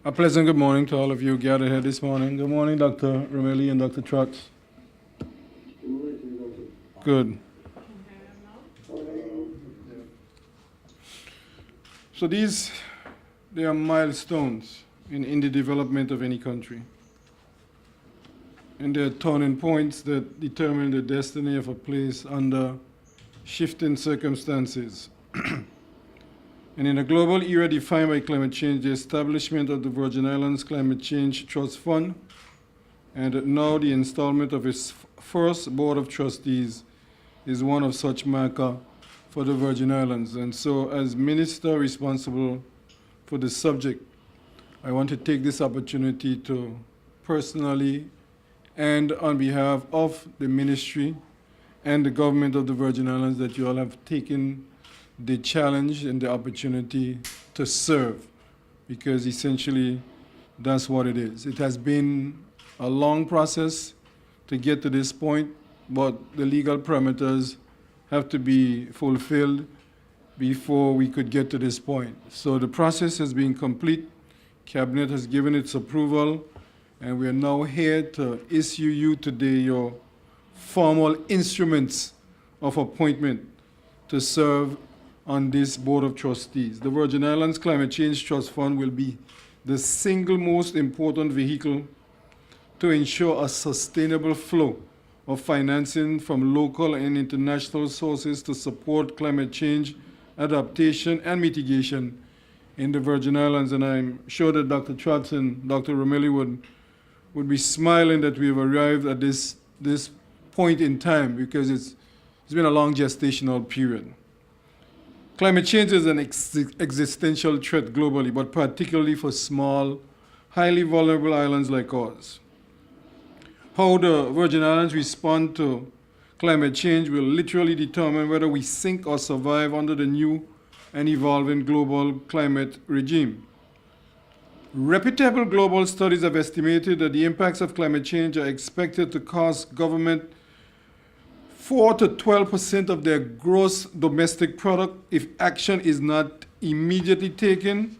A pleasant good morning to all of you gathered here this morning. Good morning, Dr. Romeli and Dr. Trotz. Good. So they are milestones in the development of any country. And they're turning points that determine the destiny of a place under shifting circumstances. And in a global era defined by climate change, the establishment of the Virgin Islands Climate Change Trust Fund, and now the installment of its first Board of Trustees, is one of such marker for the Virgin Islands. And so, as minister responsible for the subject, I want to take this opportunity to personally and on behalf of the ministry and the government of the Virgin Islands that you all have taken the challenge and the opportunity to serve, because essentially that's what it is. It has been a long process to get to this point, but the legal parameters have to be fulfilled before we could get to this point. So the process has been complete. Cabinet has given its approval, and we are now here to issue you today your formal instruments of appointment to serve on this Board of Trustees. The Virgin Islands Climate Change Trust Fund will be the single most important vehicle to ensure a sustainable flow of financing from local and international sources to support climate change adaptation and mitigation in the Virgin Islands. And I'm sure that Dr. Trotz and Dr. Romeli would be smiling that we've arrived at this point in time, because it's been a long gestational period. Climate change is an existential threat globally, but particularly for small, highly vulnerable islands like ours. How the Virgin Islands respond to climate change will literally determine whether we sink or survive under the new and evolving global climate regime. Reputable global studies have estimated that the impacts of climate change are expected to cost government 4 to 12% of their gross domestic product if action is not immediately taken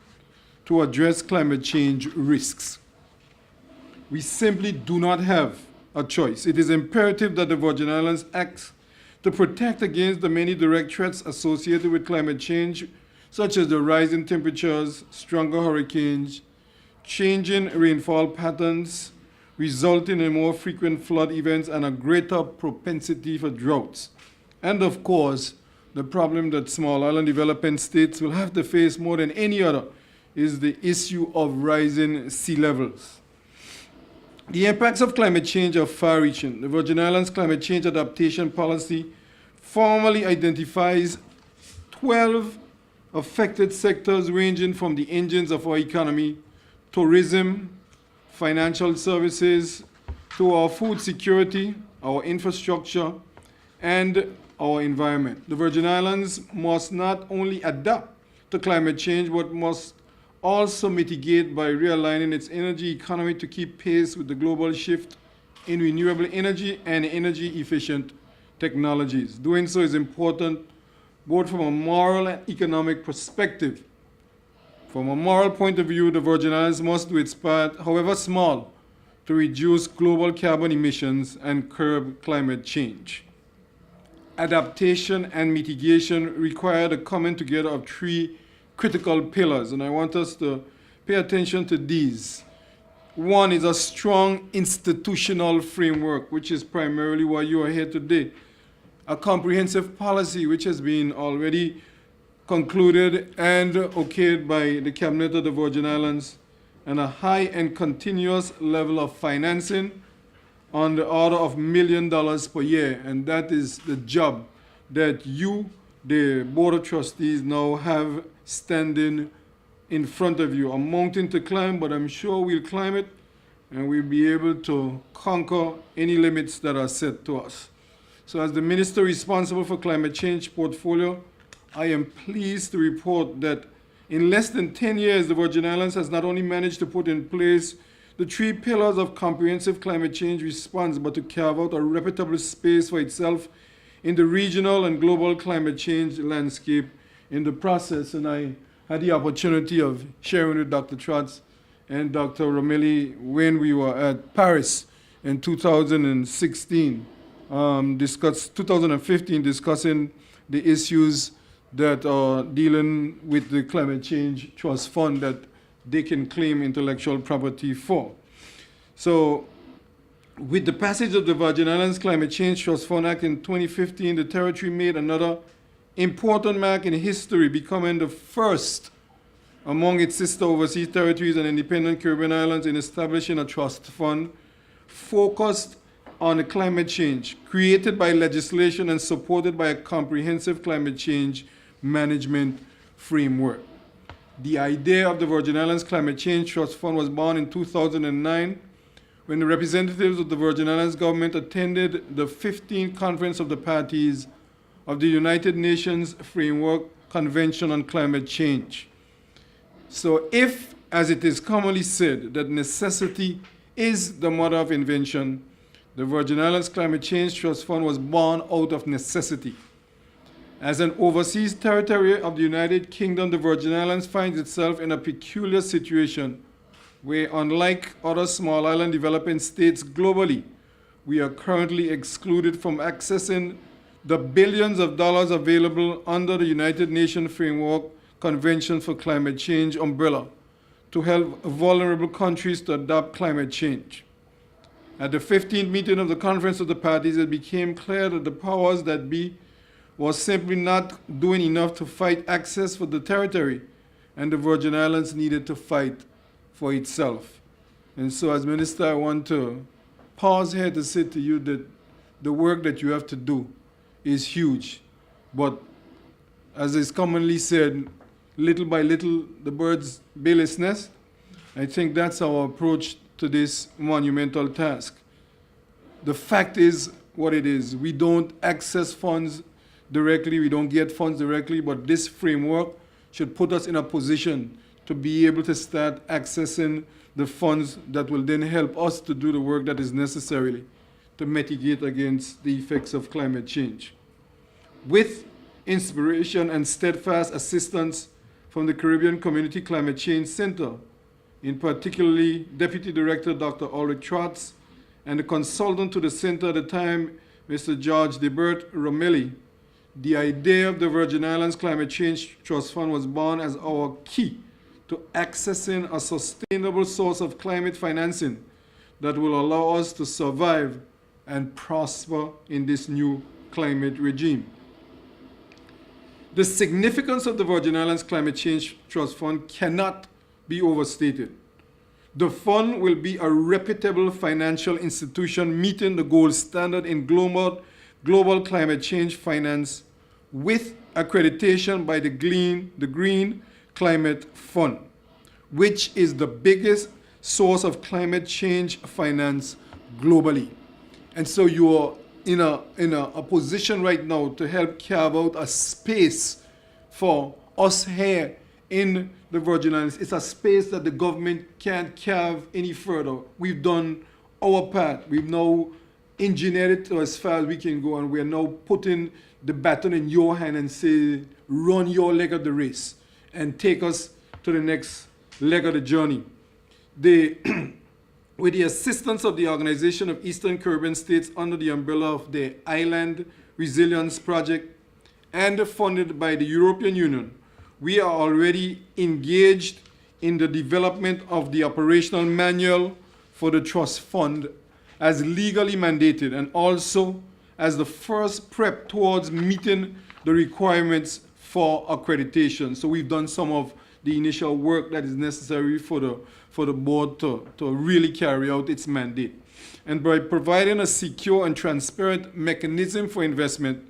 to address climate change risks. We simply do not have a choice. It is imperative that the Virgin Islands acts to protect against the many direct threats associated with climate change, such as the rise in temperatures, stronger hurricanes, changing rainfall patterns, resulting in more frequent flood events and a greater propensity for droughts. And of course, the problem that small island developing states will have to face more than any other is the issue of rising sea levels. The impacts of climate change are far-reaching. The Virgin Islands Climate Change Adaptation Policy formally identifies 12 affected sectors ranging from the engines of our economy, tourism, financial services, to our food security, our infrastructure, and our environment. The Virgin Islands must not only adapt to climate change, but must also mitigate by realigning its energy economy to keep pace with the global shift in renewable energy and energy-efficient technologies. Doing so is important both from a moral and economic perspective. From a moral point of view, the Virgin Islands must do its part, however small, to reduce global carbon emissions and curb climate change. Adaptation and mitigation require the coming together of three critical pillars, and I want us to pay attention to these. One is a strong institutional framework, which is primarily why you are here today. A comprehensive policy which has been already concluded and okayed by the Cabinet of the Virgin Islands, and a high and continuous level of financing on the order of $1 million per year. And that is the job that you, the Board of Trustees, now have standing in front of you. A mountain to climb, but I'm sure we'll climb it, and we'll be able to conquer any limits that are set to us. So as the Minister responsible for climate change portfolio, I am pleased to report that in less than 10 years, the Virgin Islands has not only managed to put in place the three pillars of comprehensive climate change response, but to carve out a reputable space for itself in the regional and global climate change landscape in the process. And I had the opportunity of sharing with Dr. Trotz and Dr. Romeli when we were at Paris in 2016, 2015, discussing the issues that are dealing with the Climate Change Trust Fund that they can claim intellectual property for. So with the passage of the Virgin Islands Climate Change Trust Fund Act in 2015, the territory made another important mark in history, becoming the first among its sister overseas territories and independent Caribbean islands in establishing a trust fund focused on climate change, created by legislation and supported by a comprehensive climate change management framework. The idea of the Virgin Islands Climate Change Trust Fund was born in 2009 when the representatives of the Virgin Islands government attended the 15th Conference of the Parties of the United Nations Framework Convention on Climate Change. So if, as it is commonly said, that necessity is the mother of invention, the Virgin Islands Climate Change Trust Fund was born out of necessity. As an overseas territory of the United Kingdom, the Virgin Islands finds itself in a peculiar situation where, unlike other small island developing states globally, we are currently excluded from accessing the billions of dollars available under the United Nations Framework Convention for Climate Change umbrella to help vulnerable countries to adapt climate change. At the 15th meeting of the Conference of the Parties, it became clear that the powers that be was simply not doing enough to fight access for the territory, and the Virgin Islands needed to fight for itself. And so as Minister, I want to pause here to say to you that the work that you have to do is huge. But as is commonly said, little by little, the birds build its nest. I think that's our approach to this monumental task. The fact is what it is. We don't access funds directly, we don't get funds directly, but this framework should put us in a position to be able to start accessing the funds that will then help us to do the work that is necessary to mitigate against the effects of climate change. With inspiration and steadfast assistance from the Caribbean Community Climate Change Center, in particularly Deputy Director Dr. Ulrich Trotz and the consultant to the center at the time, Mr. George Debert Romeli, the idea of the Virgin Islands Climate Change Trust Fund was born as our key to accessing a sustainable source of climate financing that will allow us to survive and prosper in this new climate regime. The significance of the Virgin Islands Climate Change Trust Fund cannot be overstated. The fund will be a reputable financial institution meeting the gold standard in global climate change finance with accreditation by the Green Climate Fund, which is the biggest source of climate change finance globally. And so you are in a position right now to help carve out a space for us here in the Virgin Islands. It's a space that the government can't carve any further. We've done our part. We've now engineered it to as far as we can go, and we're now putting the baton in your hand and say, run your leg of the race and take us to the next leg of the journey. With the assistance of the Organization of Eastern Caribbean States under the umbrella of the Island Resilience Project and funded by the European Union, we are already engaged in the development of the operational manual for the trust fund as legally mandated, and also as the first prep towards meeting the requirements for accreditation. So we've done some of the initial work that is necessary for the board to really carry out its mandate. And by providing a secure and transparent mechanism for investment,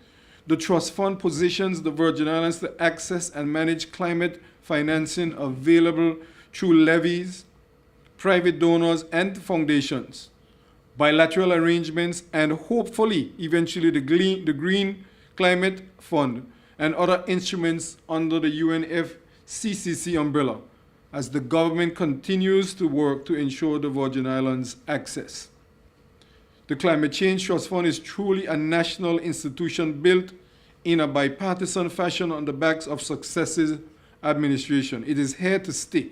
the trust fund positions the Virgin Islands to access and manage climate financing available through levies, private donors and foundations, bilateral arrangements, and hopefully eventually the Green Climate Fund and other instruments under the UNFCCC umbrella, as the government continues to work to ensure the Virgin Islands access. The Climate Change Trust Fund is truly a national institution built in a bipartisan fashion on the backs of successive administration. It is here to stay,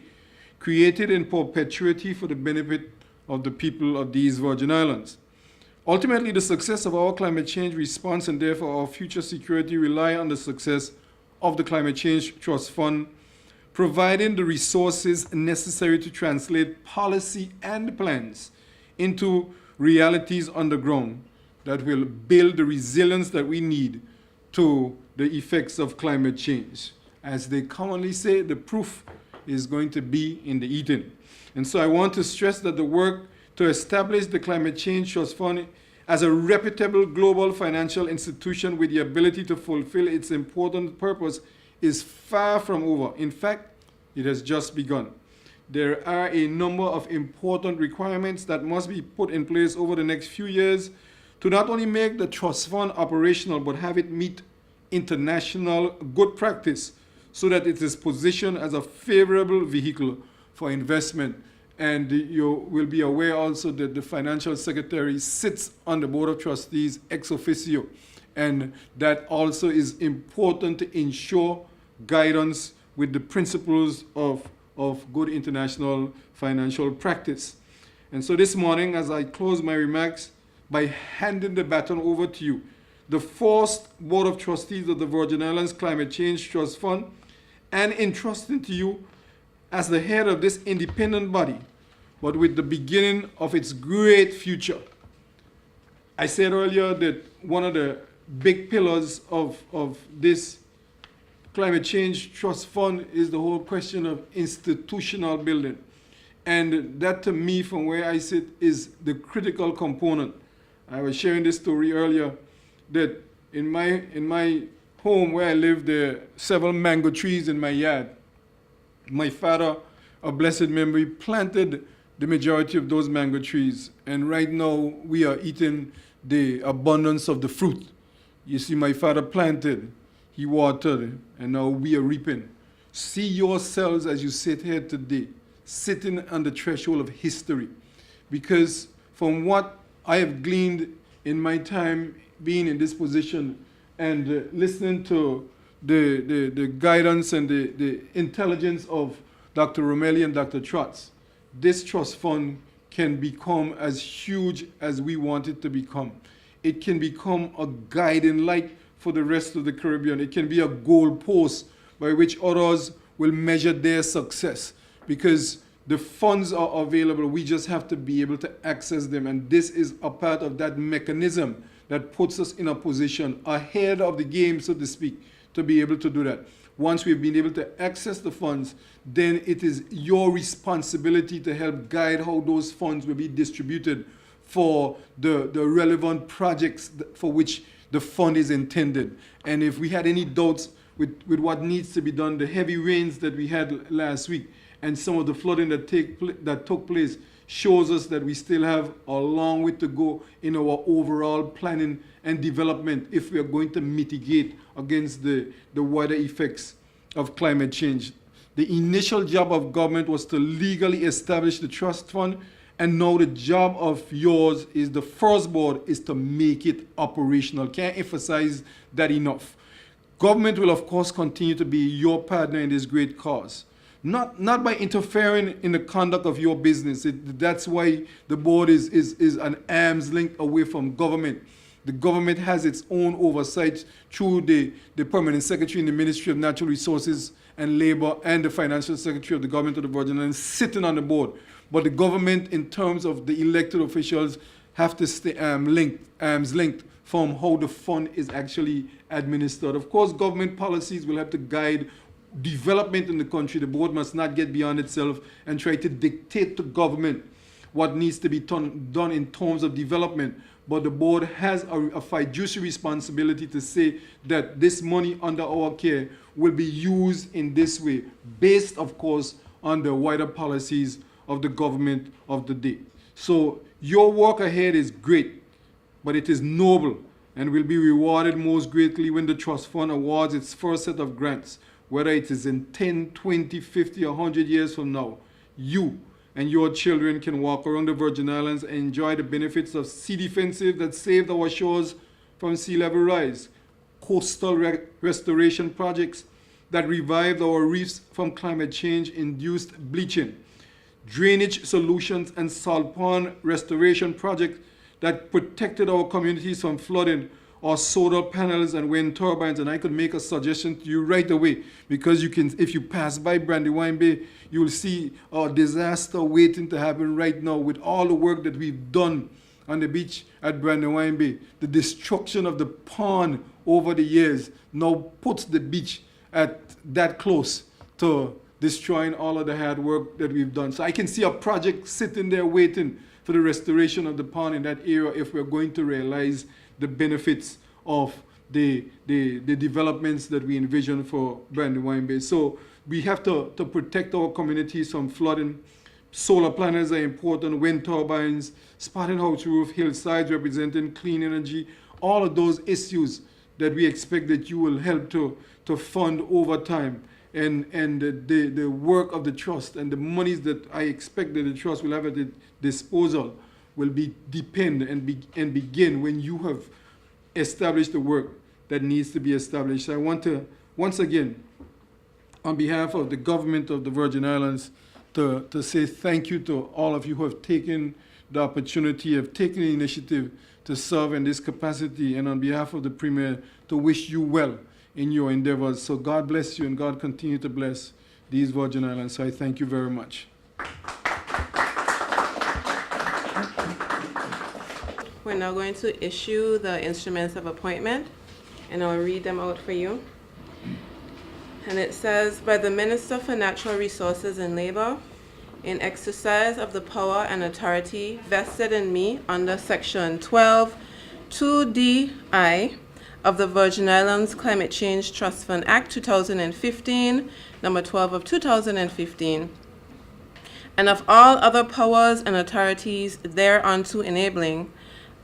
created in perpetuity for the benefit of the people of these Virgin Islands. Ultimately, the success of our climate change response and therefore our future security rely on the success of the Climate Change Trust Fund, providing the resources necessary to translate policy and plans into realities on the ground that will build the resilience that we need to the effects of climate change. As they commonly say, the proof is going to be in the eating. And so I want to stress that the work to establish the Climate Change Trust Fund as a reputable global financial institution with the ability to fulfill its important purpose is far from over. In fact, it has just begun. There are a number of important requirements that must be put in place over the next few years to not only make the trust fund operational, but have it meet international good practice so that it is positioned as a favorable vehicle for investment. And you will be aware also that the financial secretary sits on the board of trustees ex officio. And that also is important to ensure guidance with the principles of good international financial practice. And so this morning, as I close my remarks by handing the baton over to you, the first Board of Trustees of the Virgin Islands Climate Change Trust Fund, and entrusting to you as the head of this independent body, but with the beginning of its great future. I said earlier that one of the big pillars of this Climate Change Trust Fund is the whole question of institutional building. And that, to me, from where I sit, is the critical component. I was sharing this story earlier that in my home where I live, there are several mango trees in my yard. My father, of blessed memory, planted the majority of those mango trees. And right now, we are eating the abundance of the fruit. You see, my father planted, he watered, and now we are reaping. See yourselves as you sit here today, sitting on the threshold of history. Because from what I have gleaned in my time being in this position and listening to the guidance and the intelligence of Dr. Romelli and Dr. Trotz, this trust fund can become as huge as we want it to become. It can become a guiding light for the rest of the Caribbean. It can be a goalpost by which others will measure their success, because the funds are available. We just have to be able to access them. And this is a part of that mechanism that puts us in a position ahead of the game, so to speak, to be able to do that. Once we've been able to access the funds, then it is your responsibility to help guide how those funds will be distributed for the relevant projects for which the fund is intended. And if we had any doubts with what needs to be done, the heavy rains that we had last week and some of the flooding that took place shows us that we still have a long way to go in our overall planning and development if we are going to mitigate against the wider effects of climate change. The initial job of government was to legally establish the trust fund, and now the job of yours is the first board is to make it operational. Can't emphasize that enough. Government will, of course, continue to be your partner in this great cause. Not by interfering in the conduct of your business. That's why the board is an arm's length away from government. The government has its own oversight through the permanent secretary in the Ministry of Natural Resources and Labor and the financial secretary of the government of the Virgin Islands sitting on the board. But the government, in terms of the elected officials, have to stay arm's length from how the fund is actually administered. Of course, government policies will have to guide development in the country. The board must not get beyond itself and try to dictate to government what needs to be done in terms of development. But the board has a fiduciary responsibility to say that this money under our care will be used in this way, based, of course, on the wider policies of the government of the day. So your work ahead is great, but it is noble and will be rewarded most greatly when the trust fund awards its first set of grants. Whether it is in 10, 20, 50, or 100 years from now, you and your children can walk around the Virgin Islands and enjoy the benefits of sea defensive that saved our shores from sea level rise, coastal restoration projects that revived our reefs from climate change-induced bleaching, drainage solutions and salt pond restoration projects that protected our communities from flooding, or solar panels and wind turbines. And I could make a suggestion to you right away, because you can, if you pass by Brandywine Bay, you will see a disaster waiting to happen right now with all the work that we've done on the beach at Brandywine Bay. The destruction of the pond over the years now puts the beach at that close to destroying all of the hard work that we've done. So I can see a project sitting there waiting for the restoration of the pond in that area if we're going to realize the benefits of the developments that we envision for Brandywine Bay. So we have to protect our communities from flooding. Solar panels are important, wind turbines, spotted house roof, hillsides representing clean energy, all of those issues that we expect that you will help to fund over time. And the work of the trust and the monies that I expect that the trust will have at its disposal will depend and begin when you have established the work that needs to be established. So I want to, once again, on behalf of the government of the Virgin Islands, to say thank you to all of you who have taken the opportunity, have taken the initiative to serve in this capacity, and on behalf of the Premier, to wish you well in your endeavors. So God bless you, and God continue to bless these Virgin Islands. So I thank you very much. We're now going to issue the instruments of appointment, and I'll read them out for you. And it says, by the Minister for Natural Resources and Labor, in exercise of the power and authority vested in me under Section 12(2)(d)(I) of the Virgin Islands Climate Change Trust Fund Act 2015, number 12 of 2015, and of all other powers and authorities thereunto enabling,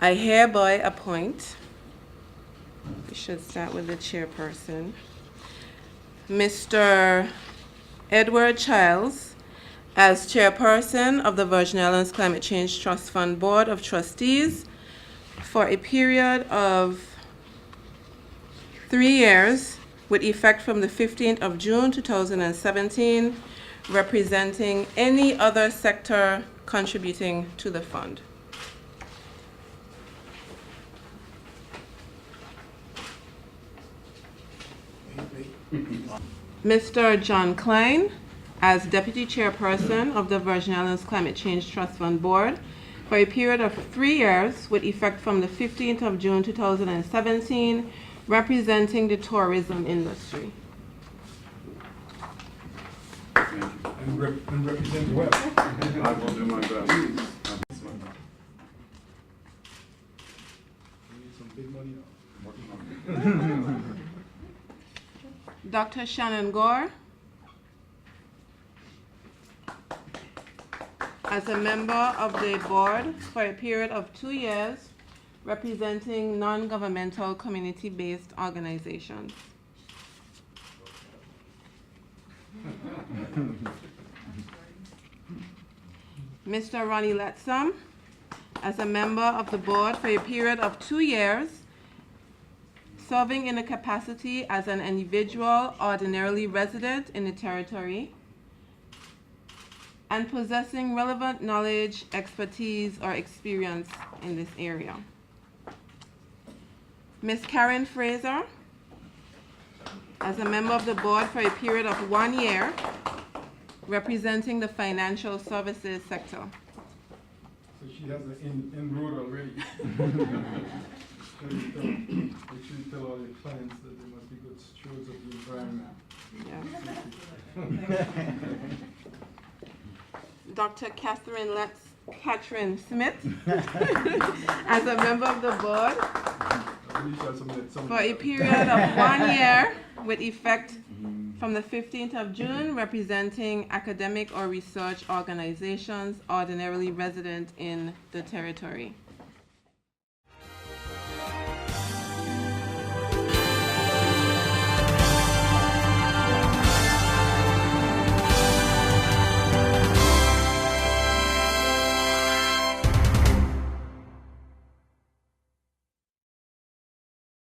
I hereby appoint, we should start with the chairperson, Mr. Edward Childs as chairperson of the Virgin Islands Climate Change Trust Fund Board of Trustees for a period of 3 years with effect from the 15th of June 2017, representing any other sector contributing to the fund. Mr. John Klein as Deputy Chairperson of the Virgin Islands Climate Change Trust Fund Board for a period of 3 years with effect from the 15th of June 2017, representing the tourism industry. And represent well. I will do my best. Some big money. Dr. Shannon Gore as a member of the board for a period of 2 years, representing non-governmental community-based organizations. Mr. Ronnie Lettsam as a member of the board for a period of 2 years, serving in a capacity as an individual ordinarily resident in the territory and possessing relevant knowledge, expertise, or experience in this area. Ms. Karen Fraser as a member of the board for a period of 1 year, representing the financial services sector. So she has an enrolled already. Make sure you tell all your clients that they must be good stewards of the environment. Yeah. Dr. Catherine Smith as a member of the board for a period of 1 year with effect from the 15th of June, representing academic or research organizations ordinarily resident in the territory.